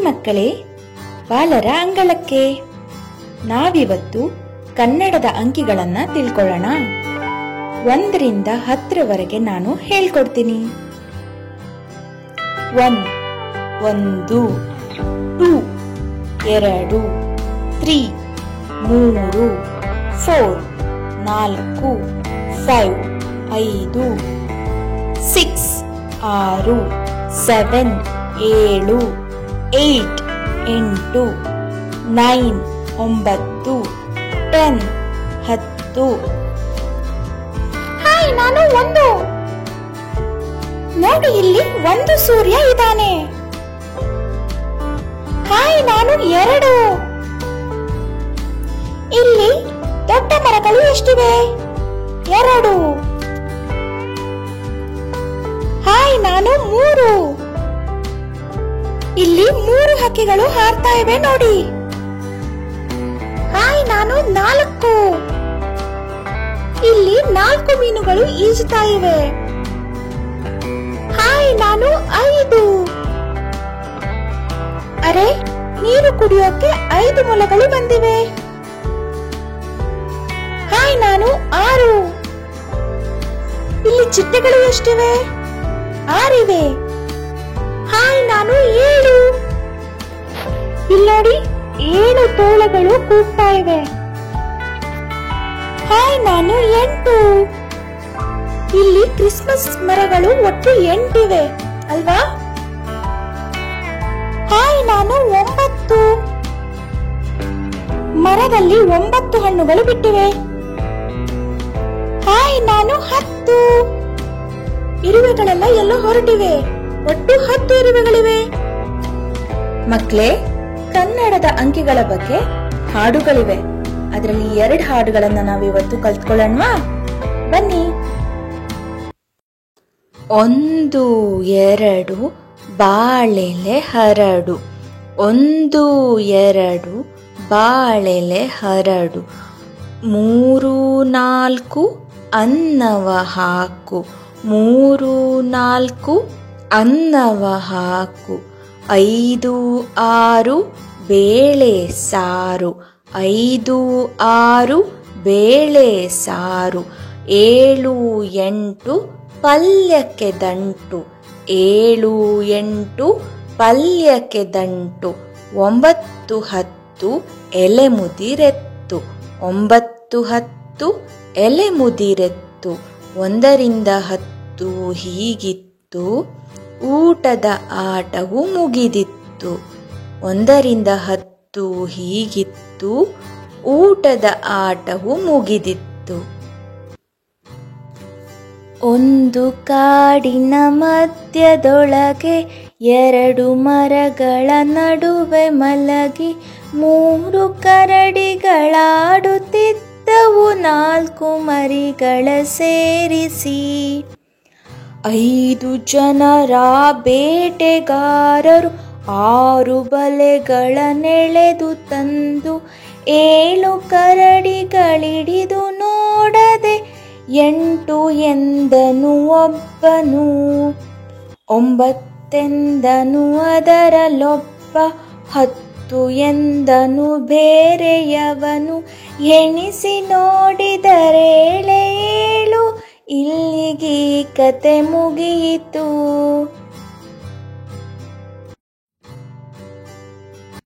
ಮಕ್ಕಳೇ, ಬಾಲರ ಅಂಗಳಕ್ಕೆ. ನಾವಿವತ್ತು ಕನ್ನಡದ ಅಂಕಿಗಳನ್ನ ತಿಳ್ಕೊಳ್ಳೋಣ. 1 ರಿಂದ 10ರವರೆಗೆ ನಾನು ಹೇಳ್ಕೊಡ್ತೀನಿ. 1 2 2 3 4 4 5 5 6 6 7 7 8 8 9 9 10 10. ಹಾಯ್, ನಾನು 1. ನೋಡಿ, ಇಲ್ಲಿ ಒಂದು ಸೂರ್ಯ ಇದ್ದಾನೆ. ಹಾಯ್, ನಾನು 2. ಇಲ್ಲಿ ದೊಡ್ಡ ಮರಗಳು ಎಷ್ಟಿವೆ? 2. ಹಾಯ್, ನಾನು 3. ಇಲ್ಲಿ 3 ಹಕ್ಕಿಗಳು ಹಾರ್ತಾ ಇವೆ ನೋಡಿ. ಹಾಯ್, ನಾನು 4. ಇಲ್ಲಿ 4 ಮೀನುಗಳು ಈಜುತ್ತಾ ಇವೆ. ಹಾಯ್, ನಾನು 5. ಅರೆ, ನೀರು ಕುಡಿಯೋಕೆ 5 ಮೊಲಗಳು ಬಂದಿವೆ. ಹಾಯ್, ನಾನು 6. ಇಲ್ಲಿ ಚಿಟ್ಟೆಗಳು ಎಷ್ಟಿವೆ? 6 ಇವೆ. ಹಾಯ್, ನಾನು 7. ಇಲ್ಲಿ ನೋಡಿ, 7 ತೋಳಗಳು ಕೂಗ್ತಾ ಇವೆ. ಹಾಯ್, ನಾನು 8. ಇಲ್ಲಿ ಕ್ರಿಸ್ಮಸ್ ಮರಗಳು ಒಟ್ಟು 8 ಇವೆ ಅಲ್ವಾ? ಹಾಯ್, ನಾನು 9. ಮರದಲ್ಲಿ 9 ಹಣ್ಣುಗಳು ಬಿಟ್ಟಿವೆ. ಹಾಯ್, ನಾನು 10. ಇರುವೆಗಳೆಲ್ಲ ಎಲ್ಲೋ ಹೊರಟಿವೆ. ಒಟ್ಟು 10 ಇರುವೆಗಳಿವೆ. ಮಕ್ಕಳೇ, ಕನ್ನಡದ ಅಂಕಿಗಳ ಬಗ್ಗೆ ಹಾಡುಗಳಿವೆ. ಅದರಲ್ಲಿ 2 ಹಾಡುಗಳನ್ನ ನಾವಿವತ್ತು ಕಲ್ತ್ಕೊಳ್ಳೋಣವಾ? ಬನ್ನಿ. 1 2 ಬಾಳೆಲೆ ಹರಡು. 1 2 ಬಾಳೆಲೆ ಹರಡು. 3 4 ಅನ್ನವ ಹಾಕು. 3 4 ಅನ್ನವ ಹಾಕು. 5 6 ಬೇಳೆ ಸಾರು. 5 6 ಬೇಳೆ ಸಾರು. 7 8 ಪಲ್ಯಕ್ಕೆ ದಂಟು. 7 8 ಪಲ್ಯಕ್ಕೆ ದಂಟು. 9 10 ಎಲೆ ಮುದಿರೆತ್ತು. 9 10 ಎಲೆ ಮುದಿರೆತ್ತು. 1 ರಿಂದ 10 ಹೀಗಿತ್ತು, ಊಟದ ಆಟವು ಮುಗಿದಿತ್ತು. 1 ರಿಂದ 10 ಹೀಗಿತ್ತು, ಊಟದ ಆಟವು ಮುಗಿದಿತ್ತು. ಒಂದು ಕಾಡಿನ ಮಧ್ಯದೊಳಗೆ 2 ಮರಗಳ ನಡುವೆ ಮಲಗಿ 3 ಕರಡಿಗಳಾಡುತ್ತಿದ್ದವು 4 ಮರಿಗಳ ಸೇರಿಸಿ. 5 ಜನರ ಬೇಟೆಗಾರರು 6 ಬಲೆಗಳನ್ನೆಳೆದು ತಂದು 7 ಕರಡಿಗಳಿಡಿದು ನೋಡದೆ 8 ಎಂದನು ಒಬ್ಬನು. 9 ಎಂದನು ಅದರಲ್ಲೊಬ್ಬ. 10 ಎಂದನು ಬೇರೆಯವನು. ಎಣಿಸಿ ನೋಡಿದರೆ 7 ಇಲ್ಲಿಗೀ ಕತೆ ಮುಗಿಯಿತು.